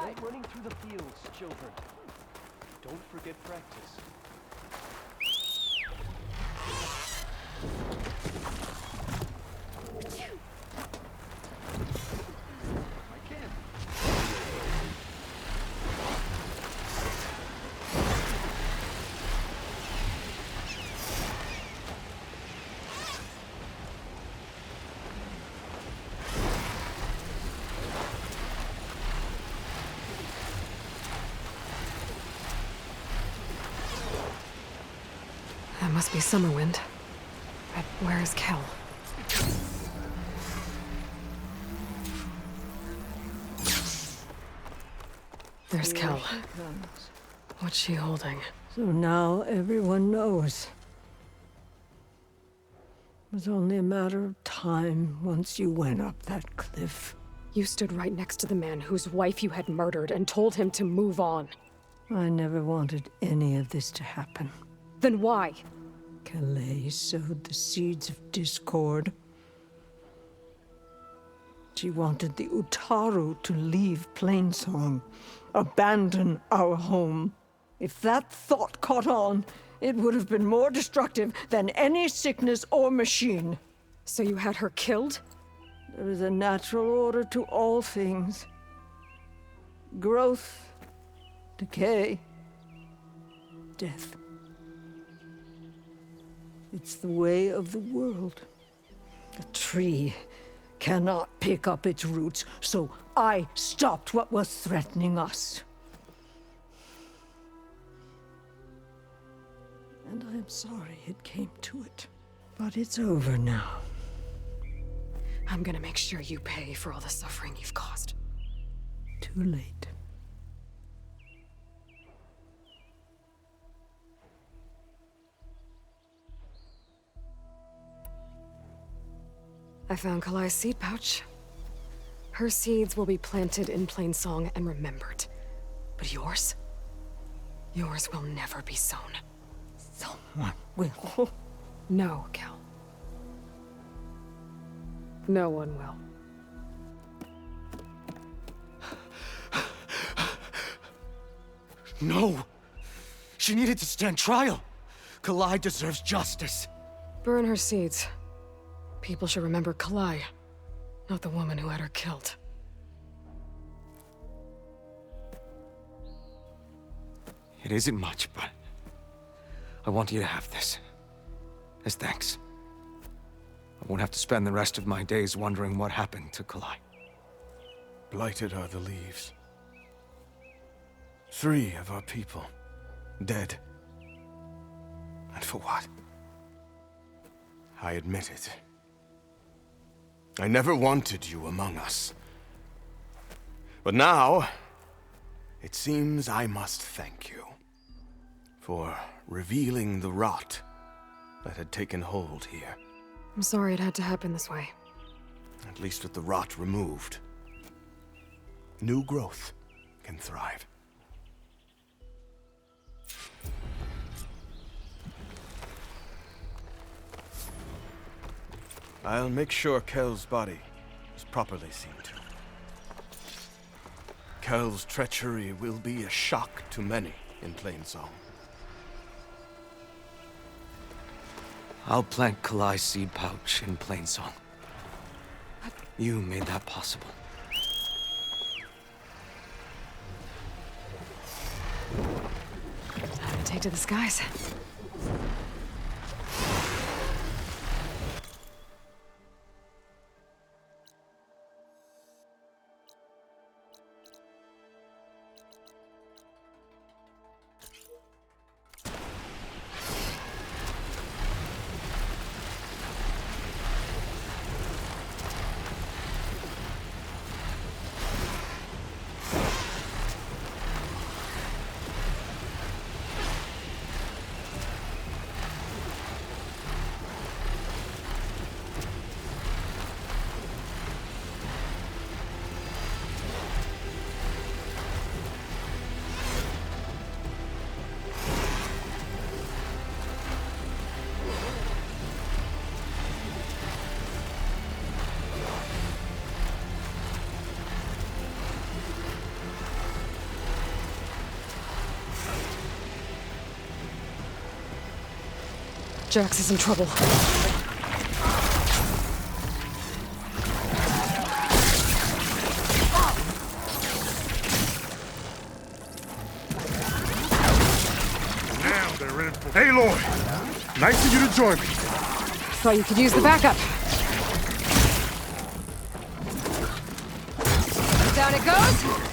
No running through the fields, children. Don't forget practice. I can't. That must be Summerwind. But where is Kel? There's Kel. What's she holding? So now everyone knows. It was only a matter of time once you went up that cliff. You stood right next to the man whose wife you had murdered and told him to move on. I never wanted any of this to happen. Then why? Calais sowed the seeds of discord. She wanted the Utaru to leave Plainsong, abandon our home. If that thought caught on, it would have been more destructive than any sickness or machine. So you had her killed? There is a natural order to all things. Growth, decay, death. It's the way of the world. A tree cannot pick up its roots, so I stopped what was threatening us. And I am sorry it came to it. But it's over now. I'm gonna make sure you pay for all the suffering you've caused. Too late. I found Kalai's seed pouch. Her seeds will be planted in Plainsong and remembered. But yours? Yours will never be sown. Someone will. No, Kel. No one will. No! She needed to stand trial! Kalai deserves justice. Burn her seeds. People should remember Kalai, not the woman who had her killed. It isn't much, but I want you to have this. As thanks. I won't have to spend the rest of my days wondering what happened to Kalai. Blighted are the leaves. 3 of our people, dead. And for what? I admit it. I never wanted you among us. But now, it seems I must thank you for revealing the rot that had taken hold here. I'm sorry it had to happen this way. At least with the rot removed, new growth can thrive. I'll make sure Kel's body is properly seen to. Kel's treachery will be a shock to many in Plainsong. I'll plant Kalai's seed pouch in Plainsong. You made that possible. Time to take to the skies. Jax is in trouble. Now they're in for... Aloy! Nice of you to join me. Thought you could use the backup. Down it goes!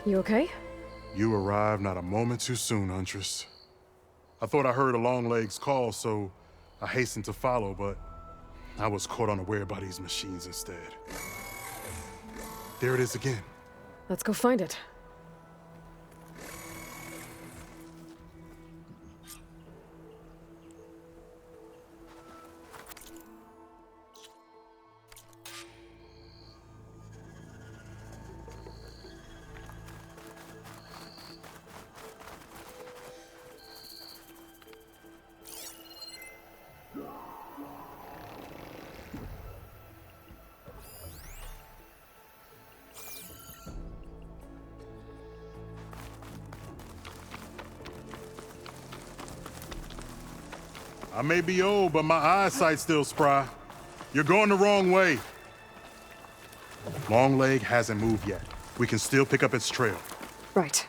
You okay? You arrived not a moment too soon, Huntress. I thought I heard a Longlegs call, so I hastened to follow, but I was caught unaware by these machines instead. There it is again. Let's go find it. I may be old, but my eyesight's still spry. You're going the wrong way. Longleg hasn't moved yet. We can still pick up its trail. Right.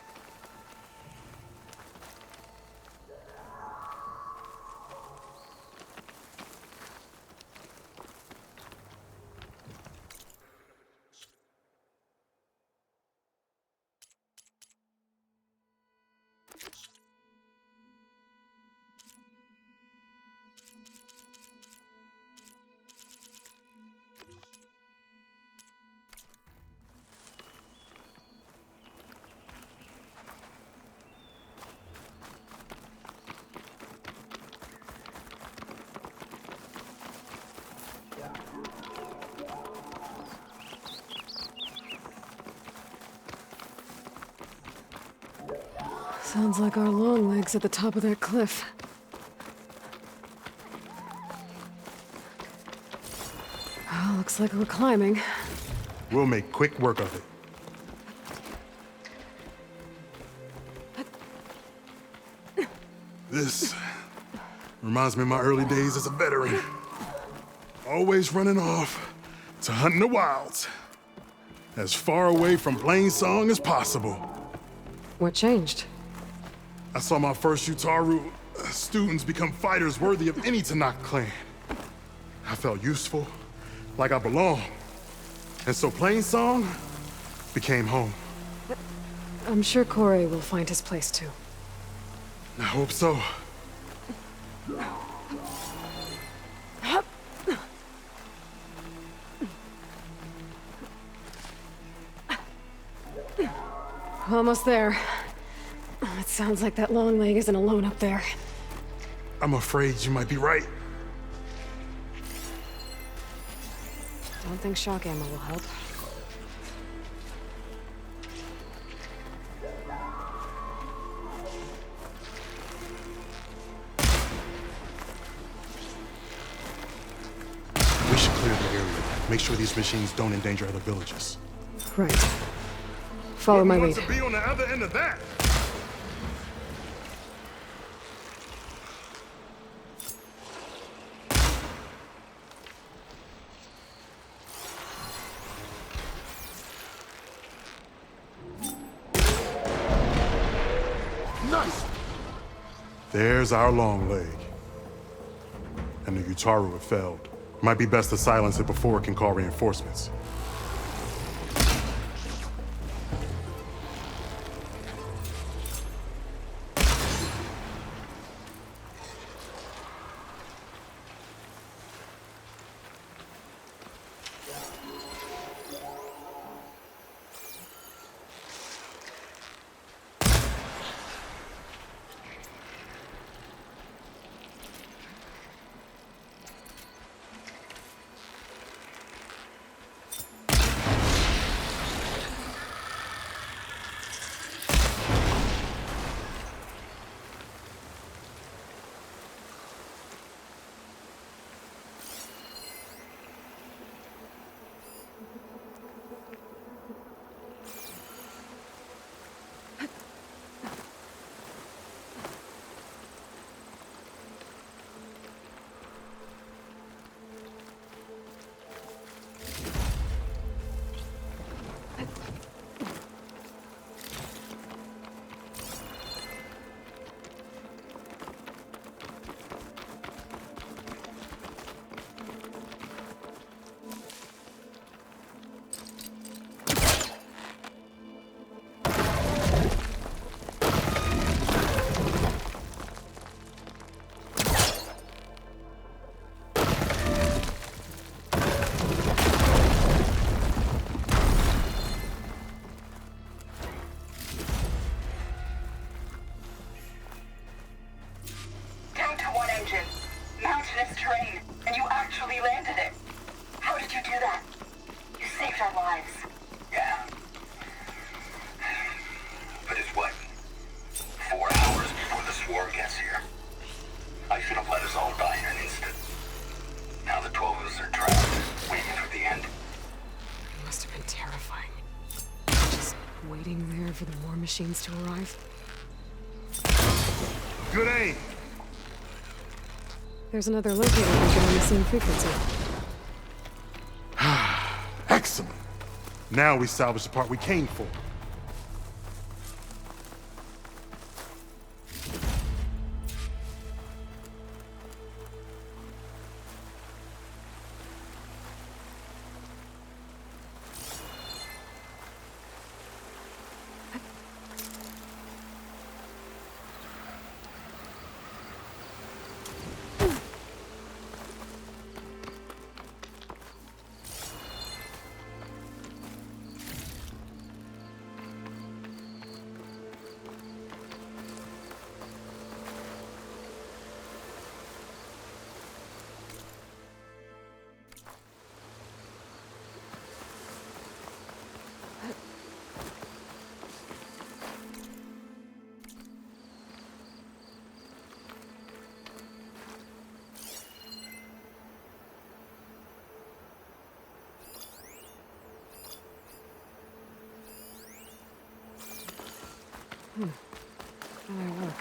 Sounds like our Longlegs at the top of that cliff. Oh, looks like we're climbing. We'll make quick work of it. Reminds me of my early days as a veteran. Always running off to hunt in the wilds. As far away from Plainsong as possible. What changed? I saw my first Utaru students become fighters worthy of any Tanakh clan. I felt useful, like I belonged. And so Plainsong became home. I'm sure Corey will find his place too. I hope so. Almost there. It sounds like that long leg isn't alone up there. I'm afraid you might be right. Don't think shock ammo will help. We should clear the area. Make sure these machines don't endanger other villages. Right. Follow my Want lead. to be on the other end of that? Nice! There's our long leg. And the Utaru have failed. Might be best to silence it before it can call reinforcements. Mountainous terrain, and you actually landed it. How did you do that? You saved our lives. Yeah. But it's what? 4 hours before the swarm gets here. I should have let us all die in an instant. Now the 12 of us are trapped, waiting for the end. It must have been terrifying. Just waiting there for the war machines to arrive. Good aim! There's another locator beacon on the same frequency. Excellent! Now we salvage the part we came for. How do I work?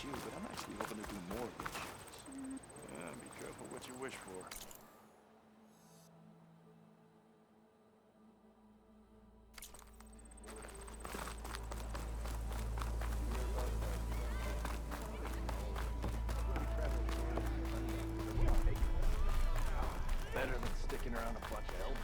You, but I'm actually hoping to do more good shit. Yeah, be careful what you wish for. Better than sticking around a bunch of elders.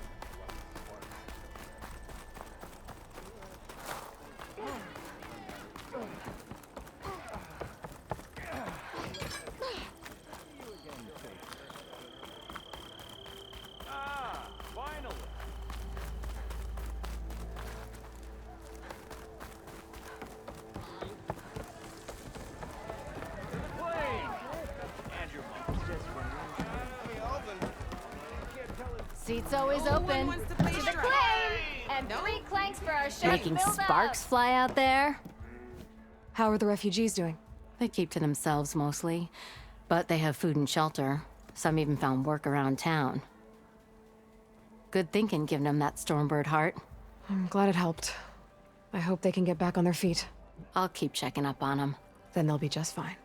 Seat's always open. To the claim! And 3 clanks for our chef. Making sparks fly out there? How are the refugees doing? They keep to themselves mostly, but they have food and shelter. Some even found work around town. Good thinking, giving them that Stormbird heart. I'm glad it helped. I hope they can get back on their feet. I'll keep checking up on them. Then they'll be just fine.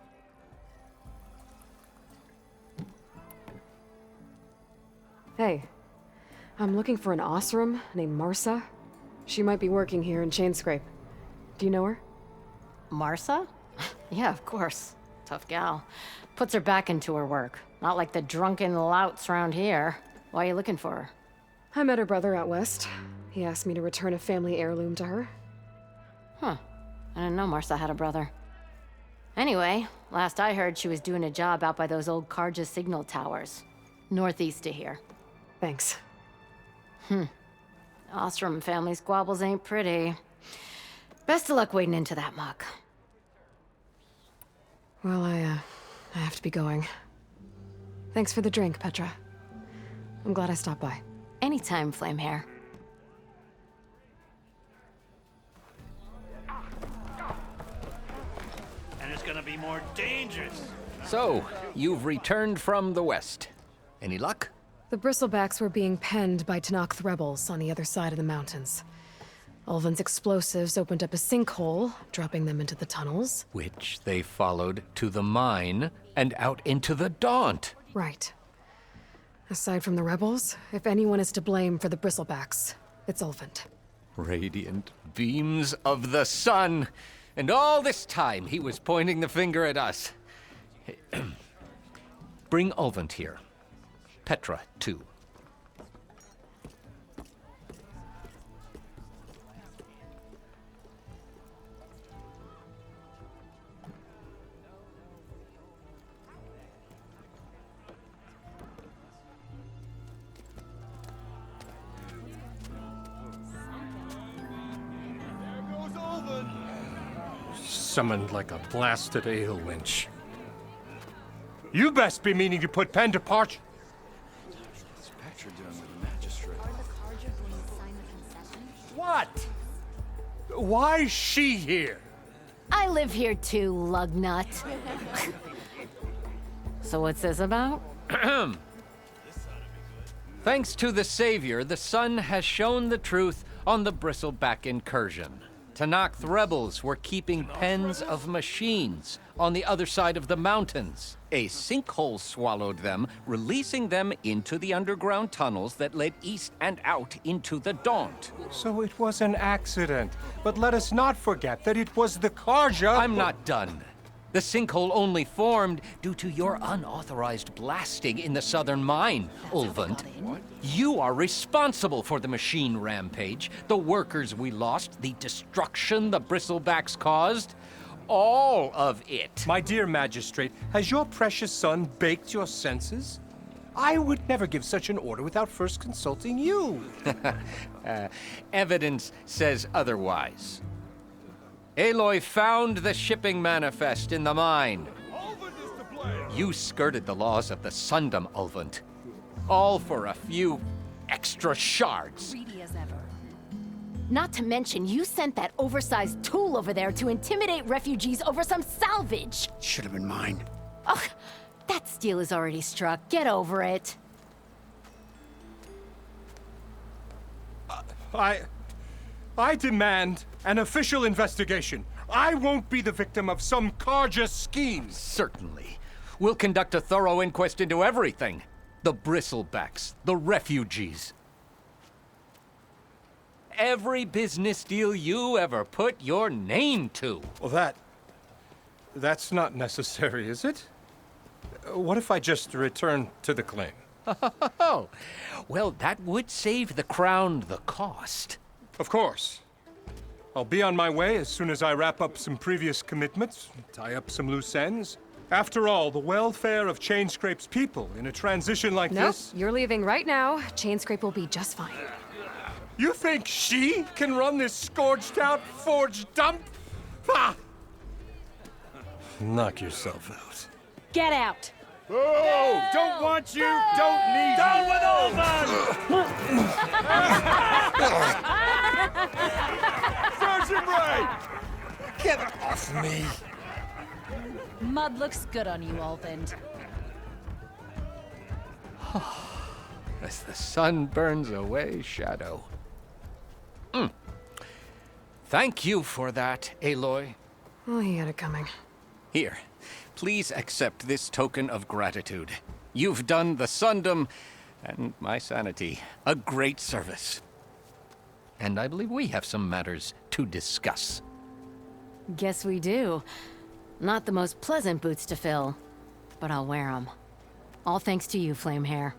Hey, I'm looking for an Osram named Marsa. She might be working here in Chainscrape. Do you know her? Marsa? Yeah, of course. Tough gal. Puts her back into her work. Not like the drunken louts around here. Why are you looking for her? I met her brother out west. He asked me to return a family heirloom to her. Huh. I didn't know Marsa had a brother. Anyway, last I heard she was doing a job out by those old Karja signal towers. Northeast of here. Thanks. Ostrom family squabbles ain't pretty. Best of luck wading into that muck. Well, I have to be going. Thanks for the drink, Petra. I'm glad I stopped by. Anytime, Flamehair. And it's gonna be more dangerous. So, you've returned from the west. Any luck? The Bristlebacks were being penned by Tenakth rebels on the other side of the mountains. Ulvin's explosives opened up a sinkhole, dropping them into the tunnels. Which they followed to the mine and out into the Daunt. Right. Aside from the rebels, if anyone is to blame for the Bristlebacks, it's Ulvin. Radiant beams of the sun. And all this time he was pointing the finger at us. Bring Ulvin here. Petra, too. Summoned like a blasted ale winch. You best be meaning to put pen to parch. What's Petra doing with the magistrate? What? Why's she here? I live here too, lugnut. So what's this about? Thanks to the Savior, the sun has shown the truth on the Bristleback incursion. Tenakth rebels were keeping pens of machines on the other side of the mountains. A sinkhole swallowed them, releasing them into the underground tunnels that led east and out into the Daunt. So it was an accident. But let us not forget that it was the Karja. I'm not done. The sinkhole only formed due to your unauthorized blasting in the southern mine, Ulvund. You are responsible for the machine rampage, the workers we lost, the destruction the Bristlebacks caused. All of it. My dear magistrate, has your precious son baked your senses? I would never give such an order without first consulting you. Evidence says otherwise. Aloy found the shipping manifest in the mine. You skirted the laws of the Sundom, Ulvund. All for a few extra shards. Greedy as ever. Not to mention, you sent that oversized tool over there to intimidate refugees over some salvage. Should have been mine. Ugh, that steel is already struck. Get over it. I demand an official investigation. I won't be the victim of some Karja schemes. Certainly. We'll conduct a thorough inquest into everything. The Bristlebacks, the refugees. Every business deal you ever put your name to. Well, that's not necessary, is it? What if I just return to the claim? Oh, well, that would save the Crown the cost. Of course. I'll be on my way as soon as I wrap up some previous commitments, tie up some loose ends. After all, the welfare of Chainscrape's people in a transition like this... Nope, you're leaving right now. Chainscrape will be just fine. You think she can run this scorched-out forged dump? Ha! Knock yourself out. Get out. Oh, don't want you, don't need you. Down with Ulvin! Sergeant Ray! Get off me! Mud looks good on you, Alvind. As the sun burns away shadow. Thank you for that, Aloy. Well, he had it coming. Here, please accept this token of gratitude. You've done the Sundom and my sanity a great service. And I believe we have some matters to discuss. Guess we do. Not the most pleasant boots to fill, but I'll wear them. All thanks to you, Flamehair.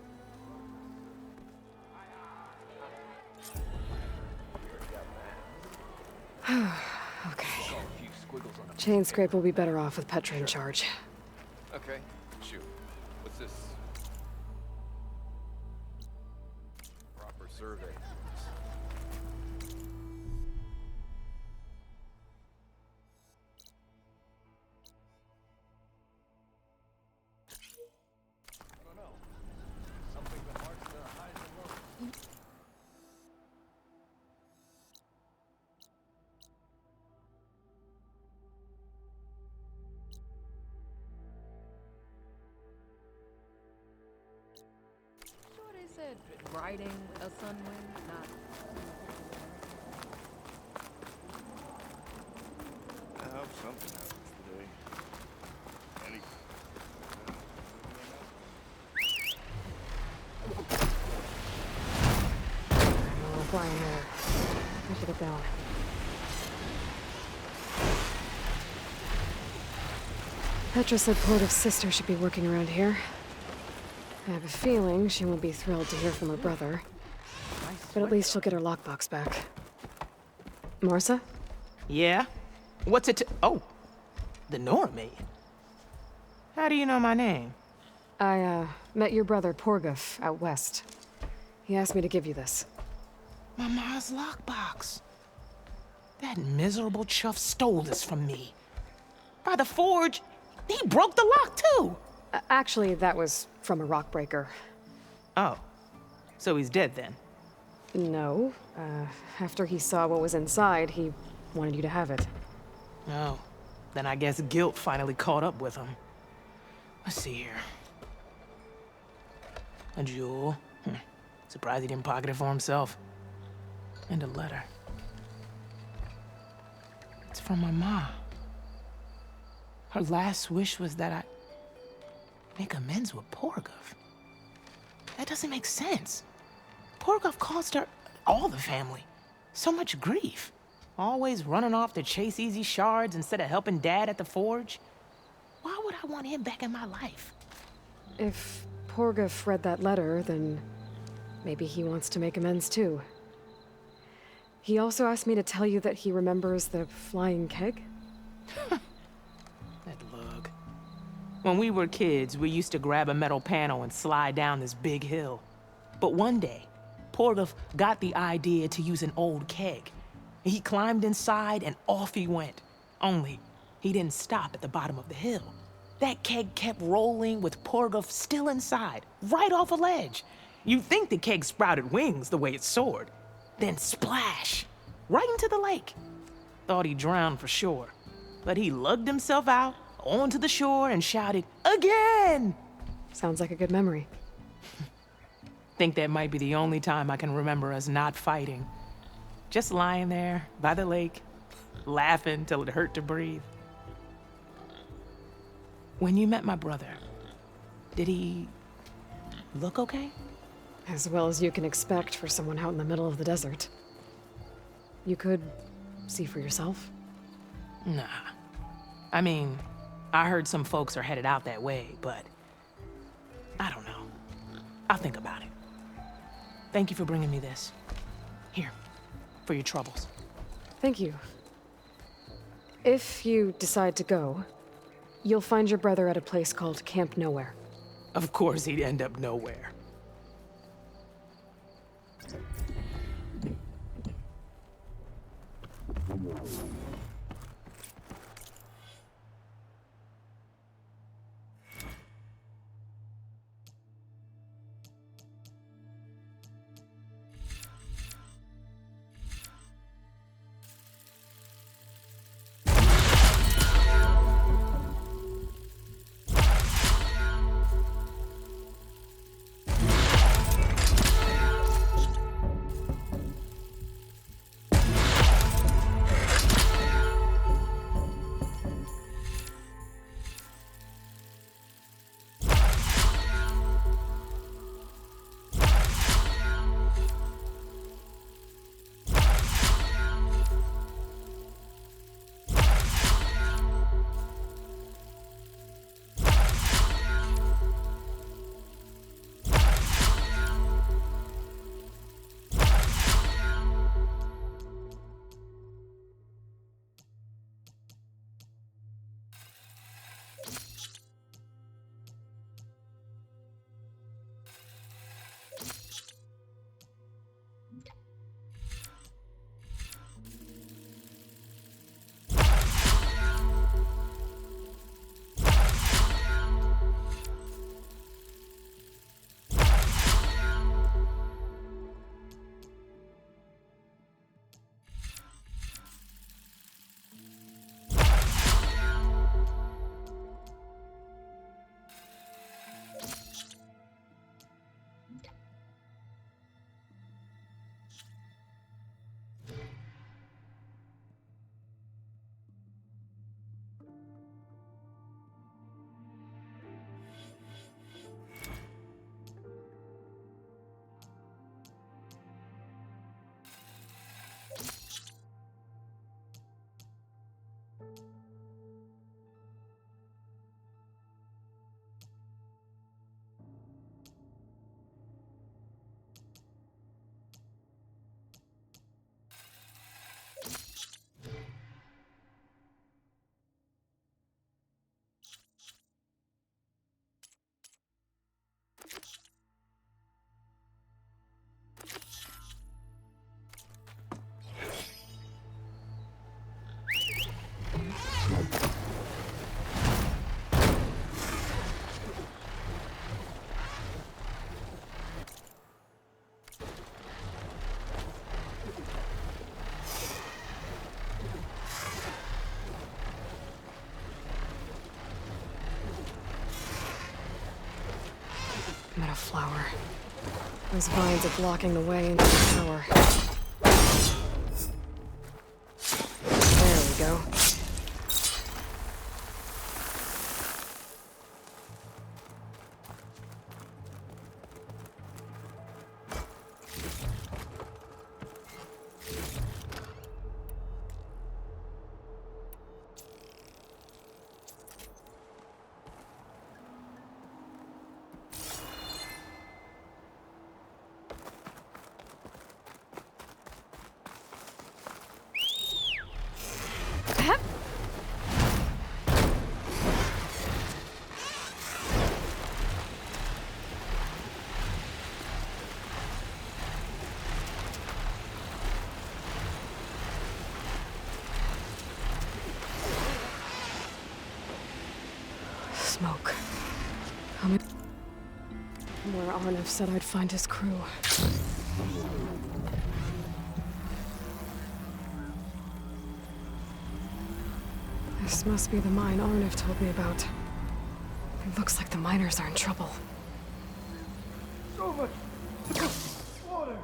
Okay. Chainscrape will be better off with Petra in charge. Okay, shoot. What's this? Proper survey. They said riding a sunwind, not... I hope something happens today. Any... Oh, flying there. I should get down. Petra said Portive's sister should be working around here. I have a feeling she won't be thrilled to hear from her brother. But at least she'll get her lockbox back. Marsa? Yeah? What's it Oh, the Nora maid. How do you know my name? I, met your brother Porguf out west. He asked me to give you this. My ma's lockbox. That miserable chuff stole this from me. By the forge, he broke the lock too. Actually, that was from a rock breaker. Oh, so he's dead then? No. After he saw what was inside, he wanted you to have it. No. Then I guess guilt finally caught up with him. Let's see here. A jewel. Surprised he didn't pocket it for himself. And a letter. It's from my ma. Her last wish was that I make amends with Porguf. That doesn't make sense. Porguf caused her, all the family, so much grief. Always running off to chase easy shards instead of helping Dad at the forge. Why would I want him back in my life? If Porguf read that letter, then maybe he wants to make amends too. He also asked me to tell you that he remembers the flying keg. That lug. When we were kids, we used to grab a metal panel and slide down this big hill. But one day, Porguf got the idea to use an old keg. He climbed inside and off he went. Only, he didn't stop at the bottom of the hill. That keg kept rolling with Porguf still inside, right off a ledge. You'd think the keg sprouted wings the way it soared. Then splash! Right into the lake. Thought he drowned for sure. But he lugged himself out, onto the shore, and shouted, "Again!" Sounds like a good memory. Think that might be the only time I can remember us not fighting. Just lying there, by the lake, laughing till it hurt to breathe. When you met my brother, did he look okay? As well as you can expect for someone out in the middle of the desert. You could see for yourself. Nah. I mean, I heard some folks are headed out that way, but I don't know. I'll think about it. Thank you for bringing me this. Here, for your troubles. Thank you. If you decide to go, you'll find your brother at a place called Camp Nowhere. Of course he'd end up nowhere. Meadow flower. Those vines are blocking the way into the tower. There we go. Smoke. Coming. Where Arnav said I'd find his crew. This must be the mine Arnav told me about. It looks like the miners are in trouble. So much water.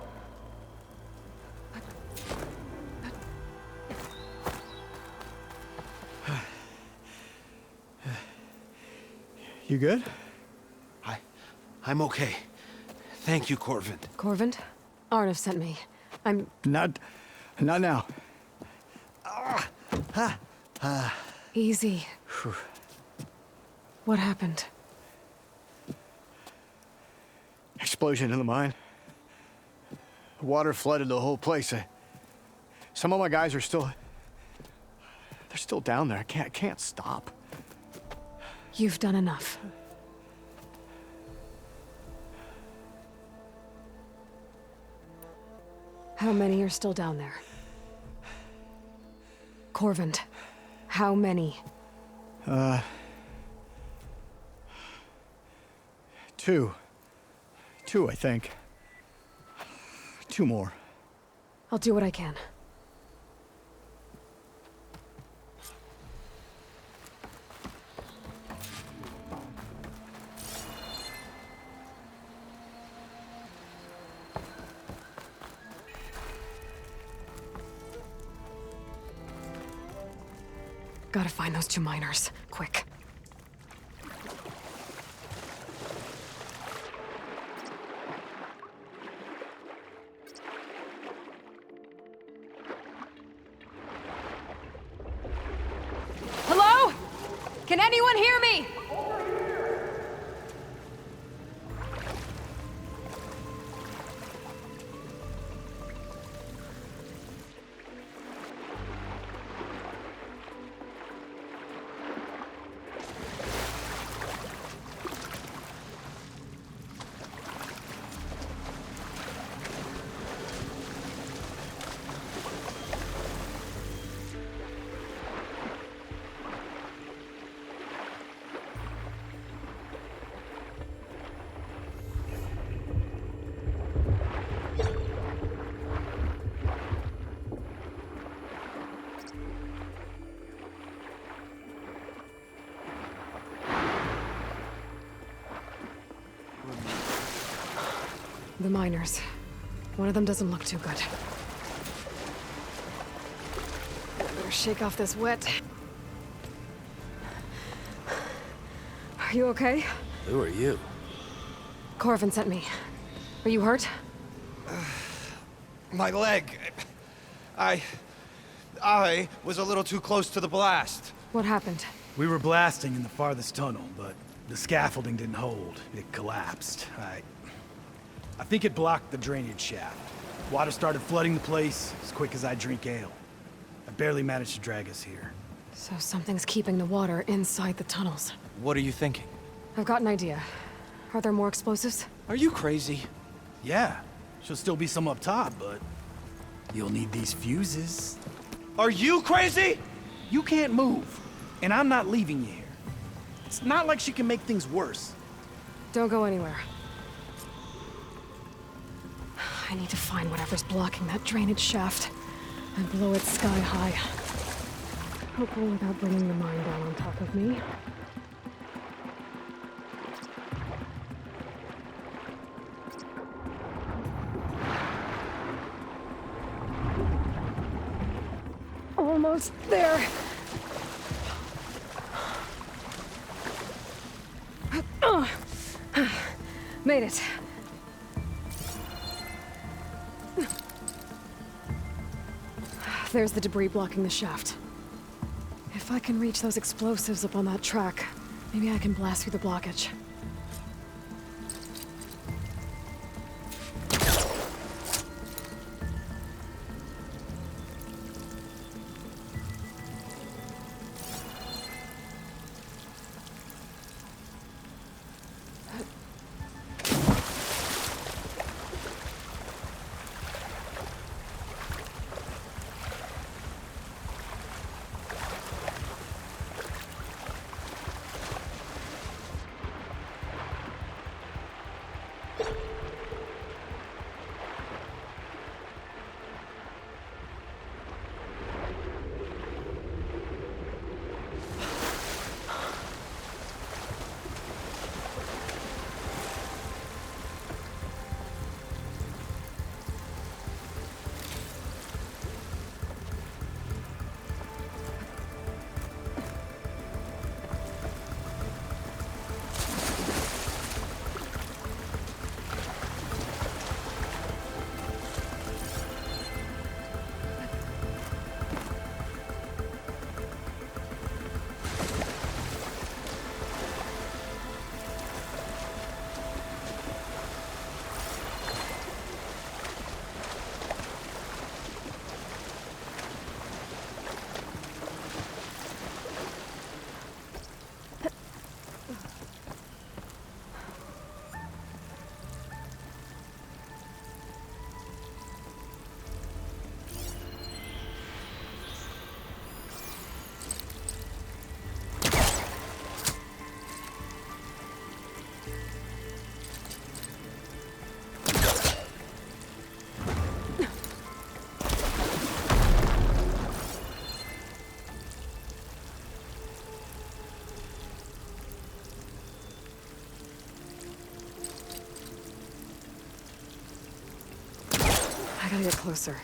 You good? I'm okay. Thank you, Corvin. Corvin? Arnav sent me. I'm... Not now. Easy. What happened? Explosion in the mine. Water flooded the whole place. Some of my guys are still... They're still down there. I can't stop. You've done enough. How many are still down there? Corvin, how many? Two, I think. 2 more. I'll do what I can. Gotta find those 2 miners, quick. Hello? Can anyone hear me? The miners. One of them doesn't look too good. Better shake off this wet. Are you okay? Who are you? Corvin sent me. Are you hurt? My leg. I was a little too close to the blast. What happened? We were blasting in the farthest tunnel, but the scaffolding didn't hold. It collapsed. I think it blocked the drainage shaft. Water started flooding the place as quick as I drink ale. I barely managed to drag us here. So something's keeping the water inside the tunnels. What are you thinking? I've got an idea. Are there more explosives? Are you crazy? Yeah, should still be some up top, but you'll need these fuses. Are you crazy? You can't move, and I'm not leaving you here. It's not like she can make things worse. Don't go anywhere. I need to find whatever's blocking that drainage shaft and blow it sky high. Hopefully without bringing the mine down on top of me. Almost there. Made it. There's the debris blocking the shaft. If I can reach those explosives up on that track, maybe I can blast through the blockage. I gotta get closer.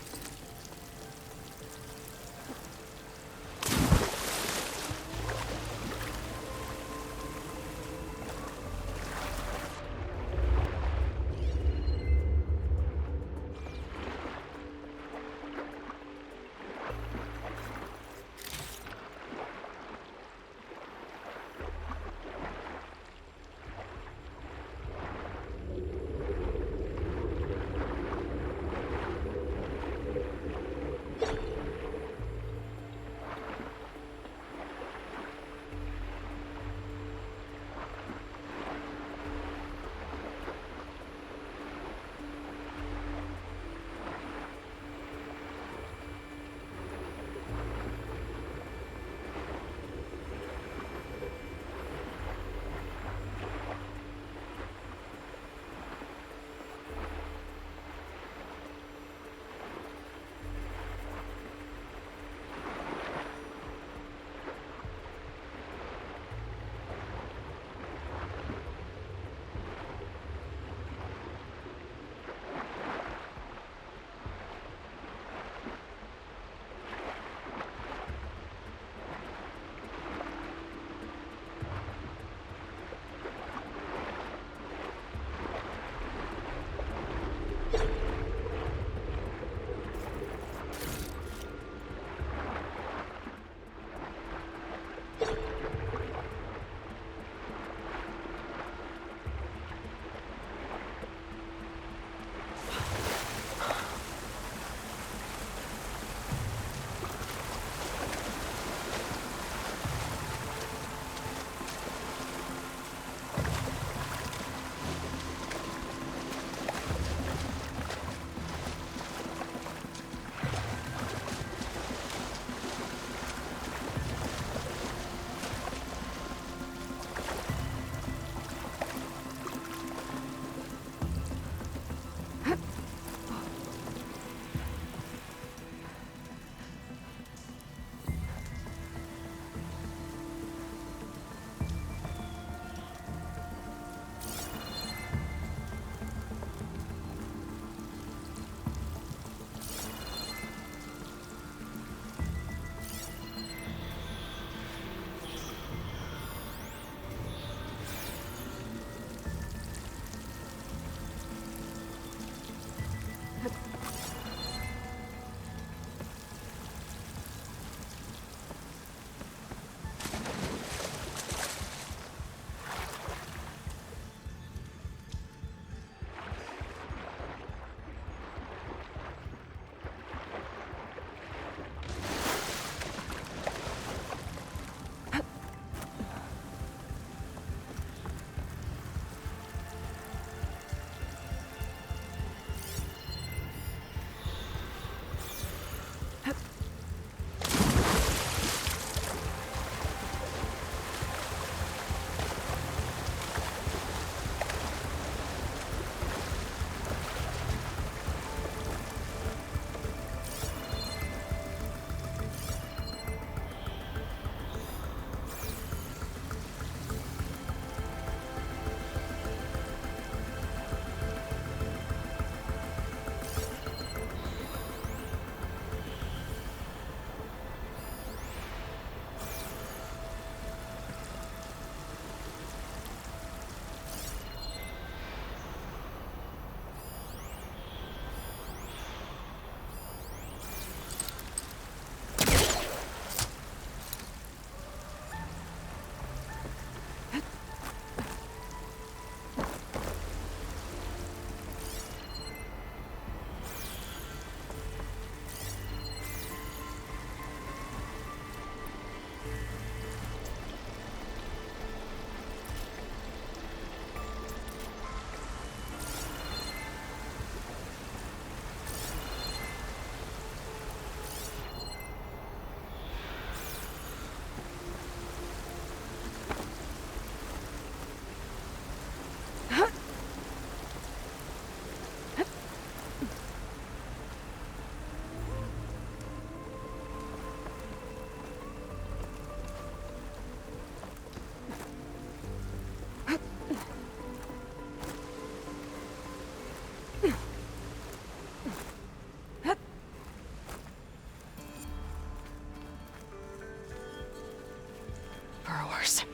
burrowers.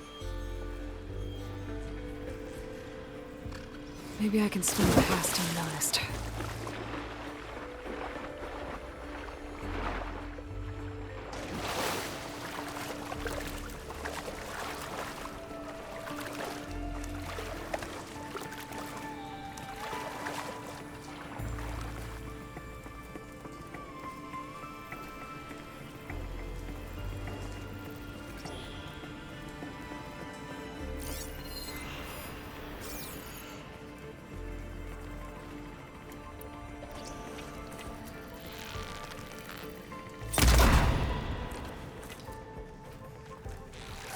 Maybe I can swim past unnoticed.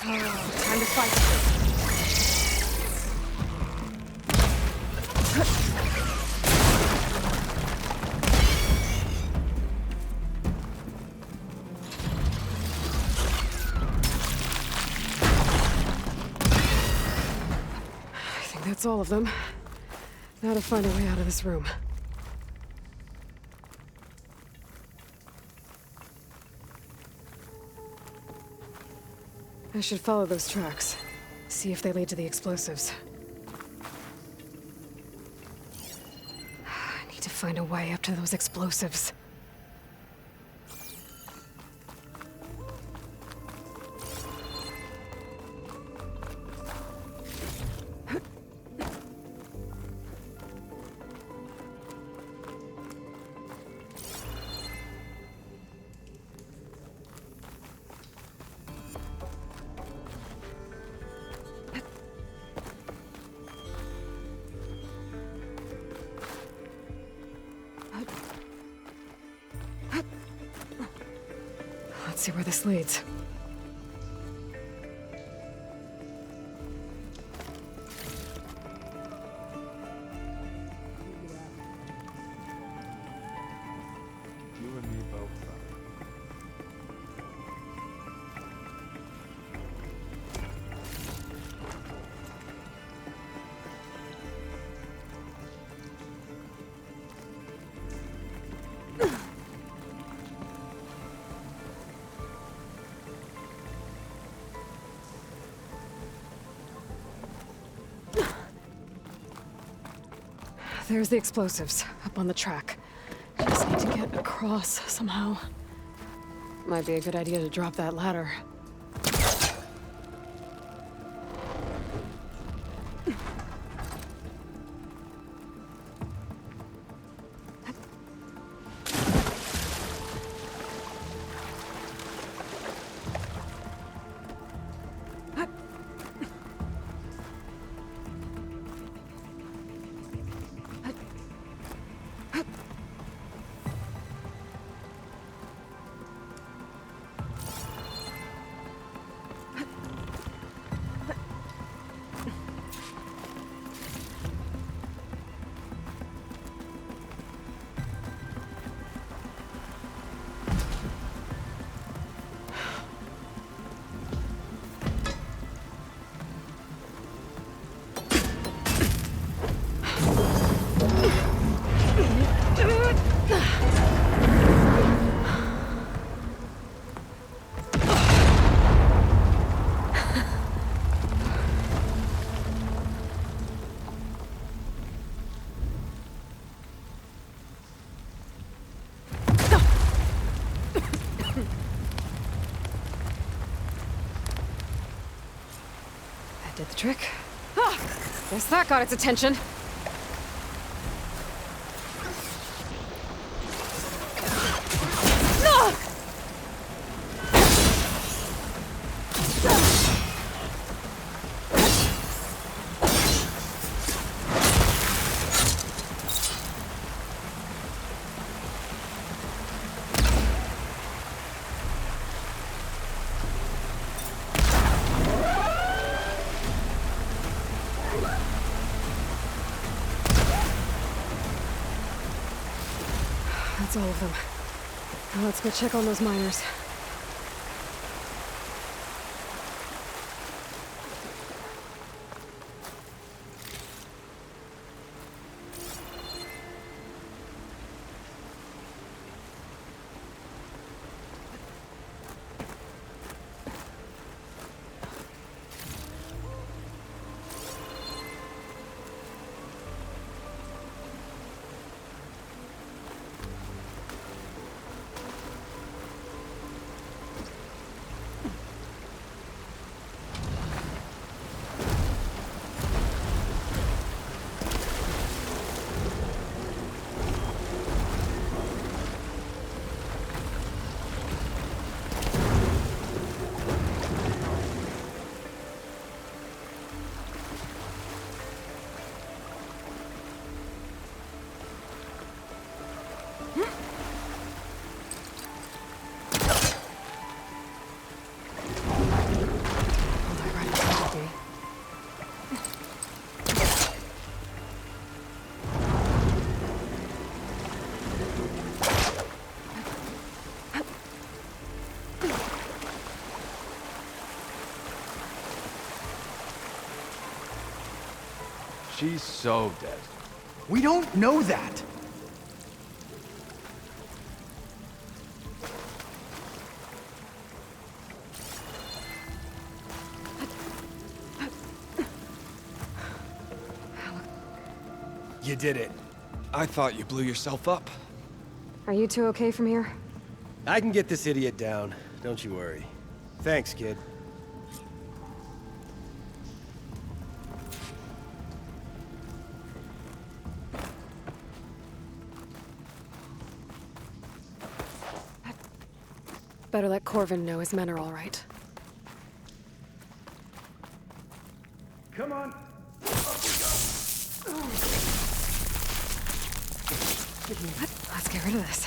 Time to fight. I think that's all of them. Now to find a way out of this room. I should follow those tracks. See if they lead to the explosives. I need to find a way up to those explosives. Let's see where this leads. You and me both. There's the explosives, up on the track. Just need to get across somehow. Might be a good idea to drop that ladder. Did the trick. Ah, guess that got its attention. Ah! That's all of them. Now let's go check on those miners. She's so dead. We don't know that. You did it. I thought you blew yourself up. Are you two okay from here? I can get this idiot down. Don't you worry. Thanks, kid. Better let Corvin know his men are all right. Come on. Let's get rid of this.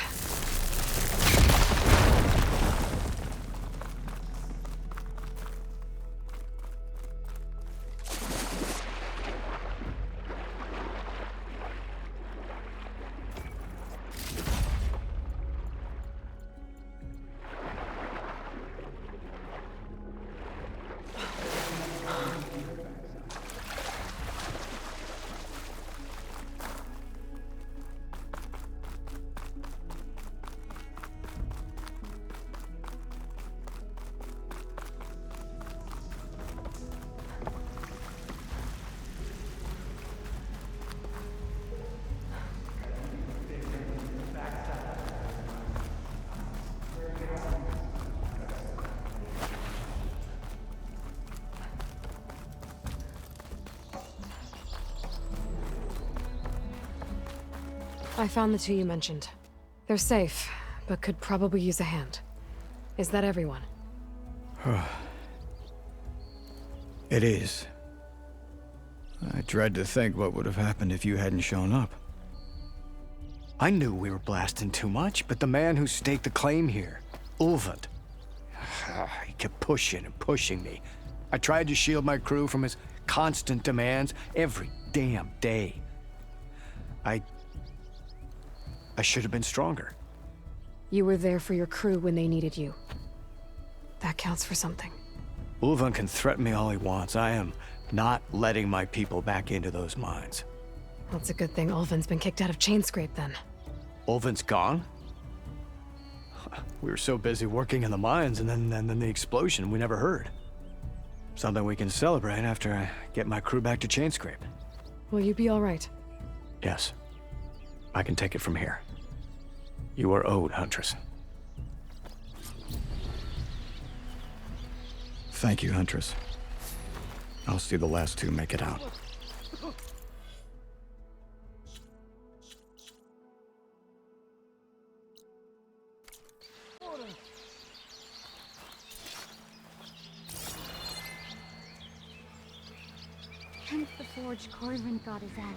I found the two you mentioned. They're safe, but could probably use a hand. Is that everyone? It is. I dread to think what would have happened if you hadn't shown up. I knew we were blasting too much, but the man who staked the claim here, Ulvund, he kept pushing and pushing me. I tried to shield my crew from his constant demands every damn day. I should have been stronger. You were there for your crew when they needed you. That counts for something. Ulvund can threaten me all he wants. I am not letting my people back into those mines. Well, it's a good thing Ulvund's been kicked out of Chainscrape then. Ulvund's gone? We were so busy working in the mines, and then the explosion we never heard. Something we can celebrate after I get my crew back to Chainscrape. Will you be all right? Yes. I can take it from here. You are owed, Huntress. Thank you, Huntress. I'll see the last two make it out. Hence the forge Corvin got his out.